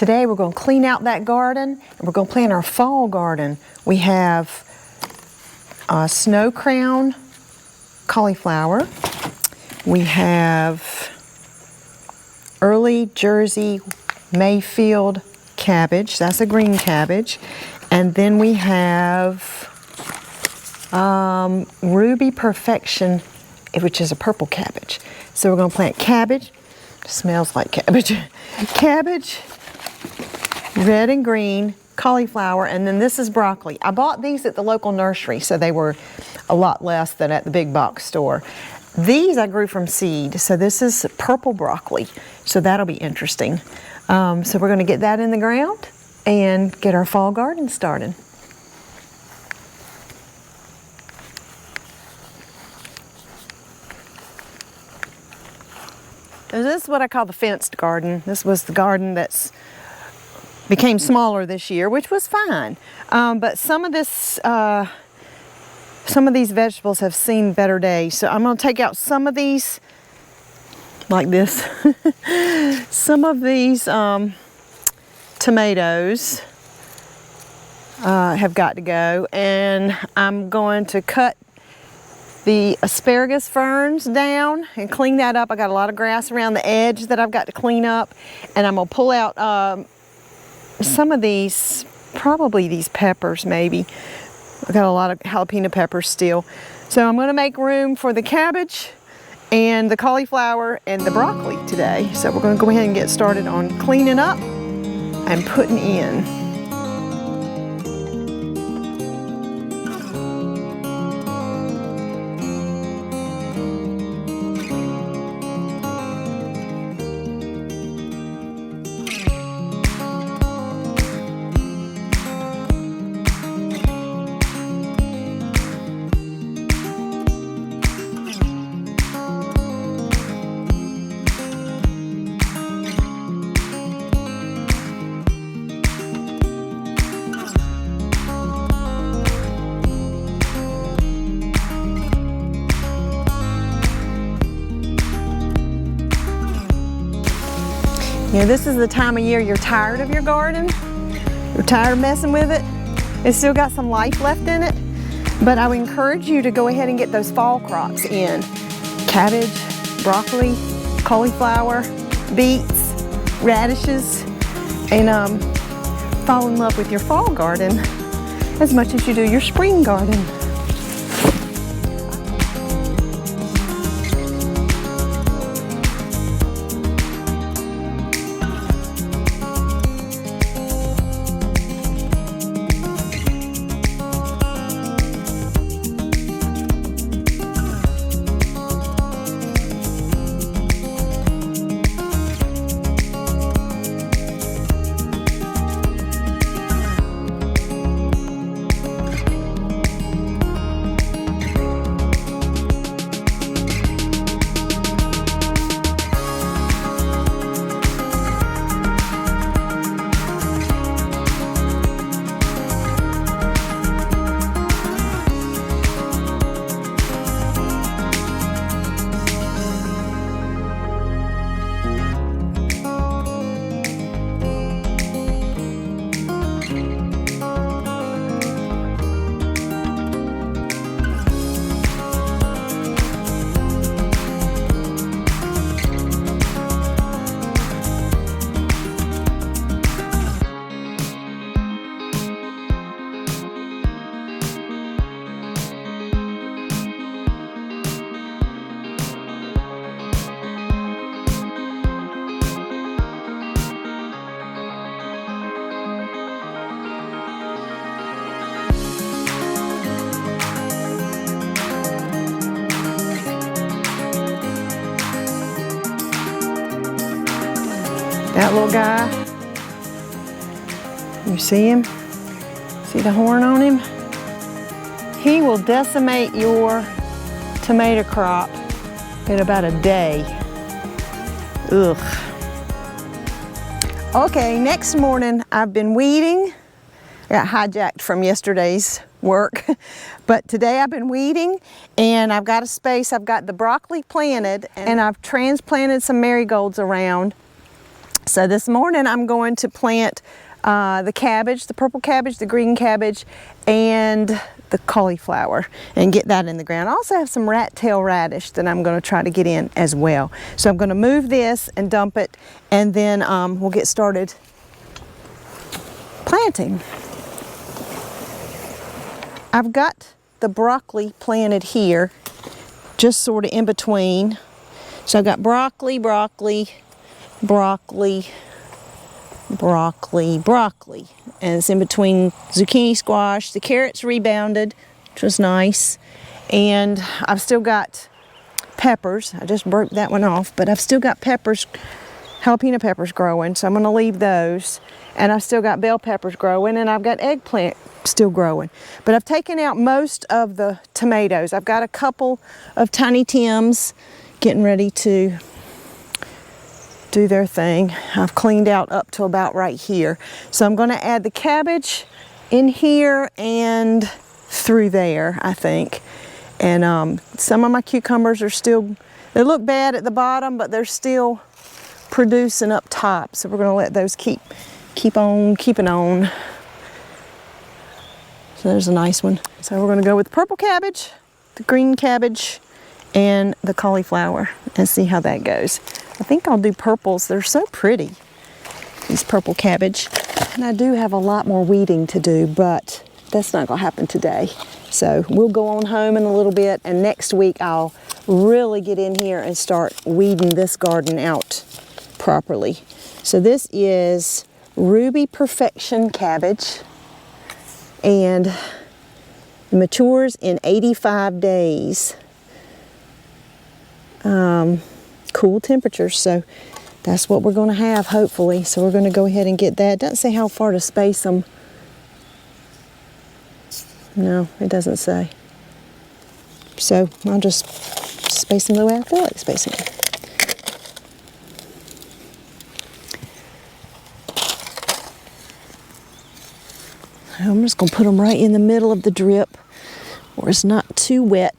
Today we're going to clean out that garden and we're going to plant our fall garden. We have snow crown cauliflower. We have early Jersey Mayfield cabbage. That's a green cabbage. And then we have Ruby Perfection, which is a purple cabbage. So we're going to plant cabbage. It smells like cabbage. Cabbage, red and green, cauliflower, and then this is broccoli. I bought these at the local nursery, so they were a lot less than at the big box store. These I grew from seed, so this is purple broccoli, so that'll be interesting. So we're going to get that in the ground and get our fall garden started. So this is what I call the fenced garden. This was the garden that's became smaller this year, which was fine. But some of these vegetables have seen better days. So I'm going to take out some of these, like this. Some of these tomatoes have got to go, and I'm going to cut the asparagus ferns down and clean that up. I got a lot of grass around the edge that I've got to clean up, and I'm going to pull out some of these, probably these peppers maybe. I've got a lot of jalapeno peppers still. So I'm going to make room for the cabbage and the cauliflower and the broccoli today. So we're going to go ahead and get started on cleaning up and putting in. You know, this is the time of year you're tired of your garden. You're tired of messing with it. It's still got some life left in it. But I would encourage you to go ahead and get those fall crops in. Cabbage, broccoli, cauliflower, beets, radishes, and fall in love with your fall garden as much as you do your spring garden. That little guy, you see him? See the horn on him? He will decimate your tomato crop in about a day. Ugh. Okay, next morning I've been weeding. I got hijacked from yesterday's work, but today I've been weeding and I've got a space. I've got the broccoli planted and I've transplanted some marigolds around. So this morning I'm going to plant the cabbage, the purple cabbage, the green cabbage, and the cauliflower, and get that in the ground. I also have some rat tail radish that I'm going to try to get in as well. So I'm going to move this and dump it, and then we'll get started planting. I've got the broccoli planted here, just sort of in between. So I've got broccoli, broccoli, broccoli, broccoli, broccoli, and it's in between zucchini, squash. The carrots rebounded, which was nice, and I've still got peppers. I just broke that one off, but I've still got peppers, jalapeno peppers growing, so I'm going to leave those. And I've still got bell peppers growing, and I've got eggplant still growing. But I've taken out most of the tomatoes. I've got a couple of Tiny Tims getting ready to do their thing. I've cleaned out up to about right here. So I'm going to add the cabbage in here and through there, I think. And some of my cucumbers are still, they look bad at the bottom, but they're still producing up top. So we're going to let those keep on keeping on. So there's a nice one. So we're going to go with purple cabbage, the green cabbage, and the cauliflower, and see how that goes. I think I'll do purples. They're so pretty, these purple cabbage. And I do have a lot more weeding to do, but that's not gonna happen today. So we'll go on home in a little bit, and next week I'll really get in here and start weeding this garden out properly. So this is Ruby Perfection cabbage, and it matures in 85 days. Cool temperatures, so that's what we're going to have, hopefully. So we're going to go ahead and get that. It doesn't say how far to space them. No, it doesn't say. So I'll just space them the way I feel like spacing them. I'm just going to put them right in the middle of the drip where it's not too wet.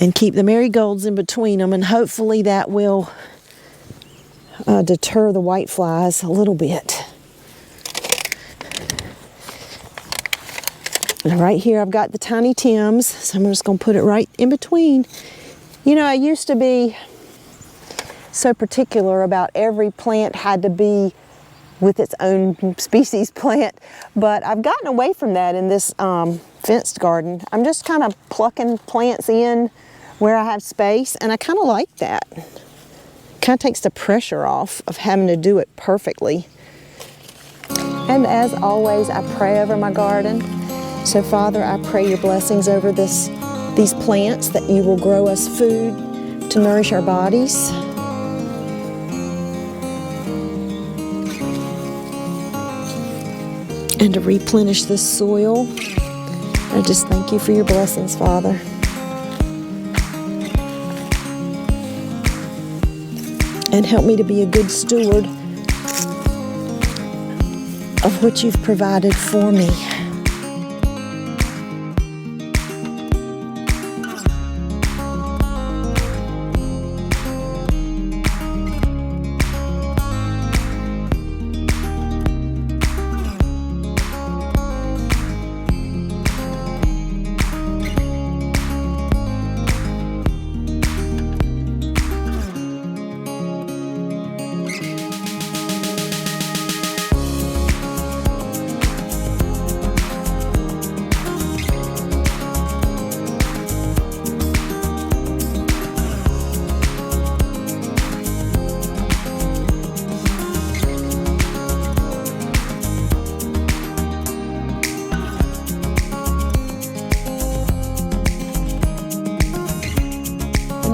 And keep the marigolds in between them, and hopefully that will deter the white flies a little bit. And right here I've got the Tiny Tims, so I'm just going to put it right in between. You know, I used to be so particular about every plant had to be with its own species plant, but I've gotten away from that in this fenced garden. I'm just kind of plucking plants in where I have space, and I kind of like that. Kind of takes the pressure off of having to do it perfectly. And as always, I pray over my garden. So Father, I pray your blessings over these plants, that you will grow us food to nourish our bodies. And to replenish this soil. I just thank you for your blessings, Father. And help me to be a good steward of what you've provided for me.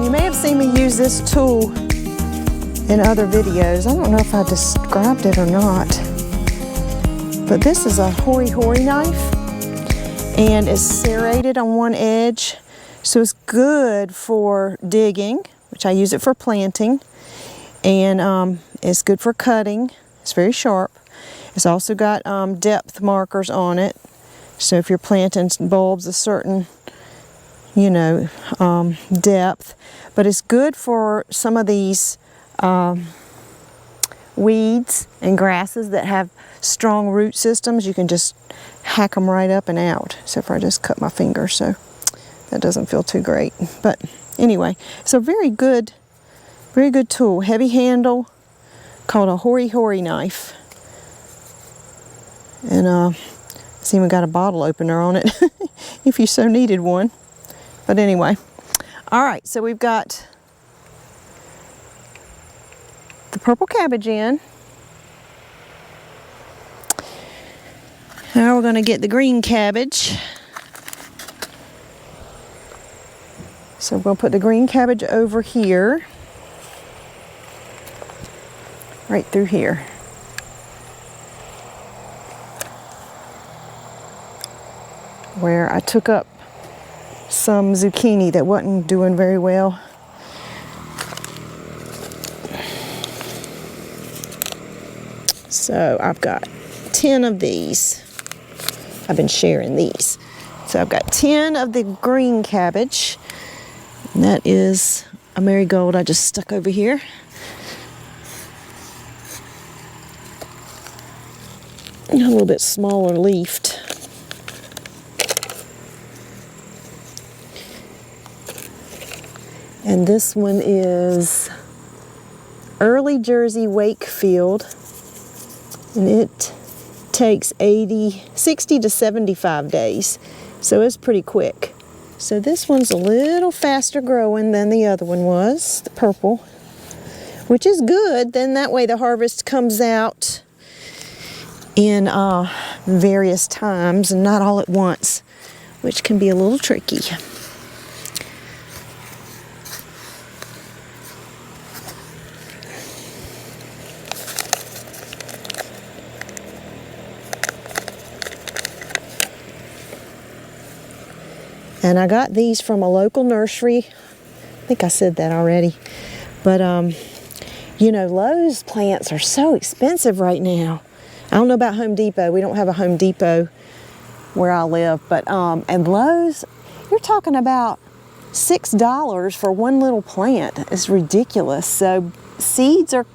You may have seen me use this tool in other videos. I don't know if I described it or not, but this is a hori-hori knife, and it's serrated on one edge, so it's good for digging, which I use it for planting, and it's good for cutting. It's very sharp. It's also got depth markers on it, so if you're planting bulbs a certain you know, depth, but it's good for some of these weeds and grasses that have strong root systems. You can just hack them right up and out, except for I just cut my finger, so that doesn't feel too great. But anyway, it's a very good tool. Heavy handle, called a hori knife. And it's even got a bottle opener on it if you so needed one. But anyway, all right, so we've got the purple cabbage in. Now we're going to get the green cabbage. So we're going to put the green cabbage over here, right through here. Where I took up some zucchini that wasn't doing very well. So I've got 10 of these. I've been sharing these. So I've got 10 of the green cabbage. And that is a marigold I just stuck over here. A little bit smaller leafed. And this one is Early Jersey Wakefield. And it takes 60 to 75 days. So it's pretty quick. So this one's a little faster growing than the other one was, the purple, which is good. Then that way the harvest comes out in various times and not all at once, which can be a little tricky. And I got these from a local nursery. I think I said that already. But, you know, Lowe's plants are so expensive right now. I don't know about Home Depot. We don't have a Home Depot where I live. But, and Lowe's, you're talking about $6 for one little plant. It's ridiculous. So seeds are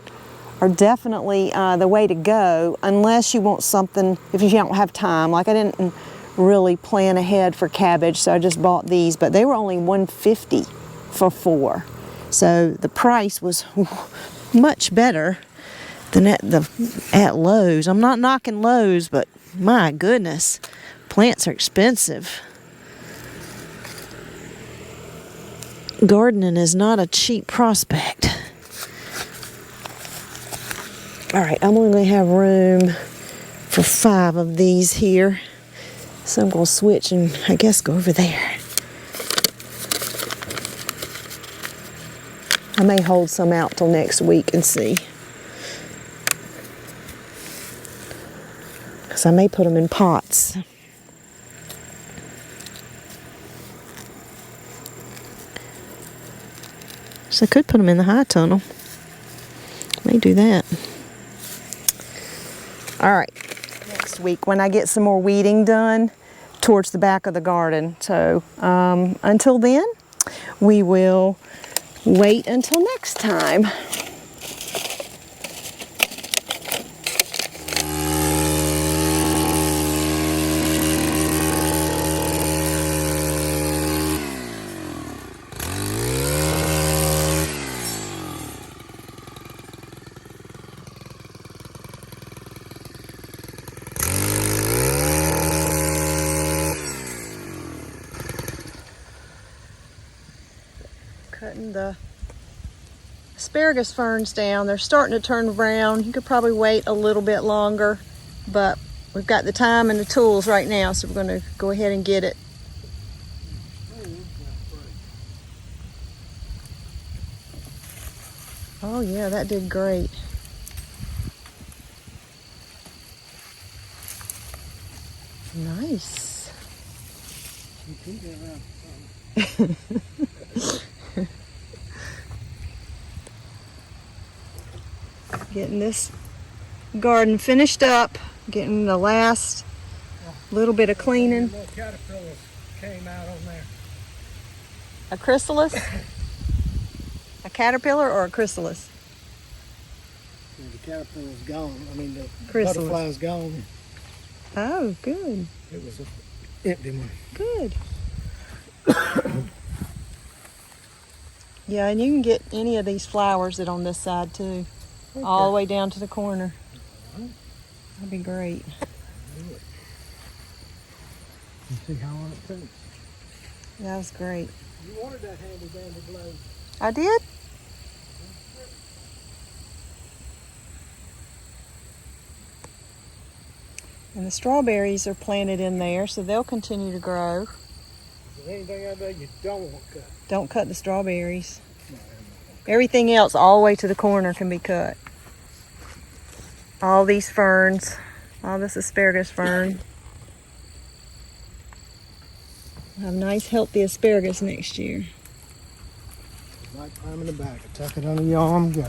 definitely the way to go, unless you want something, if you don't have time. Like I didn't really plan ahead for cabbage, so I just bought these, but they were only $1.50 for 4. So the price was much better than at Lowe's. I'm not knocking Lowe's, but my goodness, plants are expensive. Gardening is not a cheap prospect. All right, I'm only going to have room for 5 of these here. So I'm going to switch and I guess go over there. I may hold some out till next week and see. Because I may put them in pots. So I could put them in the high tunnel. May do that. All right. Next week when I get some more weeding done towards the back of the garden. So until then, we will wait until next time. Cutting the asparagus ferns down. They're starting to turn brown. You could probably wait a little bit longer, but we've got the time and the tools right now, so we're going to go ahead and get it. Oh yeah, that did great. Nice. Getting this garden finished up, getting the last little bit of cleaning. More caterpillars came out on there. A chrysalis? A caterpillar or a chrysalis? Yeah, the caterpillar's gone. I mean, the Chrysalis. butterfly's gone. Oh, good. It was an empty one. Good. Yeah, and you can get any of these flowers that on this side too. Okay. All the way down to the corner. All right. That'd be great. Do it. You see how long it takes. That was great. You wanted that handy dandy blade. I did? And the strawberries are planted in there, so they'll continue to grow. If there's anything out there you don't want cut. Don't cut the strawberries. No, Everything else all the way to the corner can be cut. All these ferns, all this asparagus fern. We'll have nice healthy asparagus next year. like climbing the back. Tuck it under your arm, go.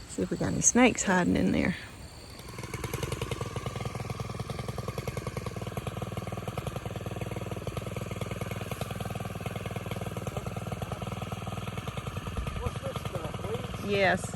See if we got any snakes hiding in there. What's this stuff, weeds? Yes.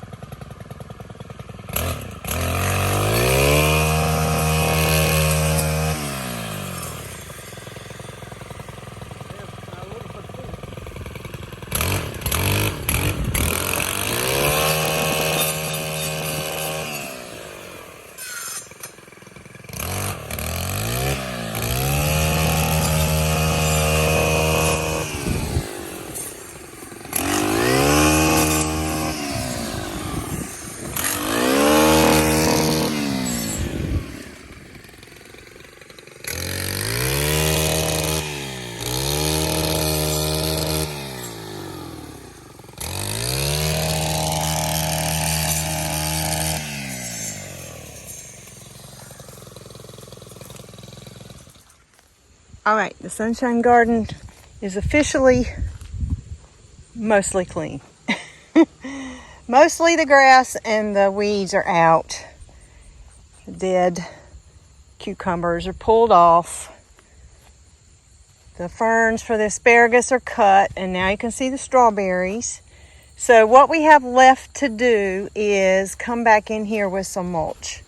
All right, the sunshine garden is officially mostly clean. Mostly the grass and the weeds are out. The dead cucumbers are pulled off. The ferns for the asparagus are cut, and now you can see the strawberries. So what we have left to do is come back in here with some mulch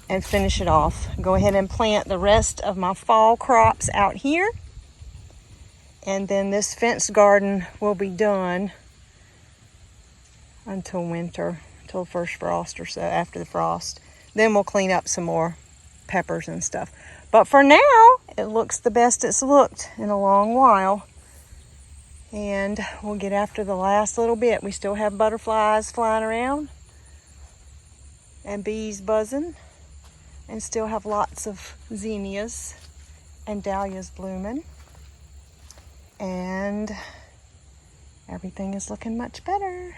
and finish it off. Go ahead and plant the rest of my fall crops out here. And then this fenced garden will be done until winter, until the first frost or so, after the frost. Then we'll clean up some more peppers and stuff. But for now, it looks the best it's looked in a long while. And we'll get after the last little bit. We still have butterflies flying around and bees buzzing. And still have lots of zinnias and dahlias blooming. And everything is looking much better.